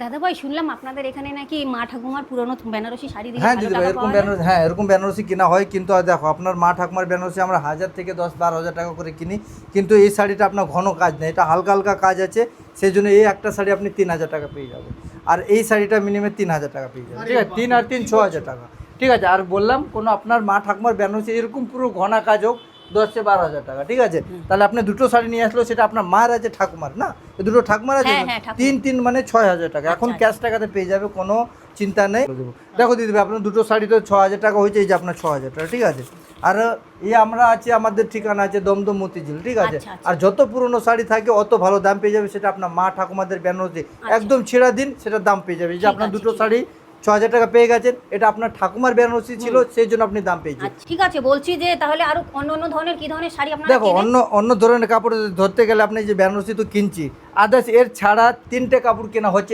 দাদা ভাই শুনলাম আপনাদের এখানে নাকি মা ঠাকুমার পুরনো বেনারসি শাড়ি দিলে হ্যাঁ ভালো দিদি ভাই, টাকা এরকম পাওয়া যায়। বেনারসি, হ্যাঁ এরকম বেনারসি কেনা হয়, কিন্তু আর দেখো আপনার মা ঠাকুমার বেনারসি আমরা 1000 থেকে 10-12 হাজার টাকা করে কিনি, কিন্তু এই শাড়িটা আপনার ঘন কাজ নেই, এটা হালকা হালকা কাজ আছে, সেই জন্য এই একটা শাড়ি আপনি 3000 টাকা পেয়ে যাবেন। আর এই শাড়িটা মিনিমাম 3000 টাকা পেয়ে যাবেন, ঠিক আছে, 3 আর 3 6000 টাকা, ঠিক আছে। আর বললাম কোনো আপনার মা ঠাকুমার বেনারসি এরকম পুরো ঘনা কাজ হোক 10-12 হাজার টাকা, ঠিক আছে। তাহলে আপনি দুটো শাড়ি নিয়ে আসলো, সেটা আপনার মার আছে ঠাকুমার না, এই দুটো ঠাকুমার আছে, হ্যাঁ, হ্যাঁ, ঠাকুমার। 3 মানে 6000 টাকা, এখন আচ্ছা, ক্যাশ টাকাতে পেয়ে যাবে, কোনো চিন্তা নেই। দেখো দিদি ভাই, আপনার দুটো শাড়ি তো 6000 টাকা হয়েছে, এই যে আপনার 6000 টাকা, ঠিক আছে। আর এই আমরা আছি, আমাদের ঠিকানা আছে দমদম মতিঝিল, ঠিক আছে। আচ্ছা, আচ্ছা। আর যত পুরনো শাড়ি থাকে অত ভালো দাম পেয়ে যাবে, সেটা আপনার মা ঠাকুমাদের বেনারসি একদম ছেঁড়া দিন, সেটা দাম পেয়ে যাবে। এই যে ঠিক আপনার আছে, দুটো ঠিক শাড়ি 6000 টাকা পেয়ে গেছেন, এটা আপনার ঠাকুমার বেনারসি ছিল, সেই জন্য আপনি দাম পেয়েছেন। আচ্ছা ঠিক আছে, বলছি যে তাহলে আরো অন্য অন্য ধরনের কি ধরনের শাড়ি আপনারা দেখো কেনেন? অন্য অন্য ধরনের কাপড় ধরতে গেলে আপনি যে বেনারসি তো কিনছি, আদার্স এর ছাড়া 3টে কাপড় কেনা হচ্ছে।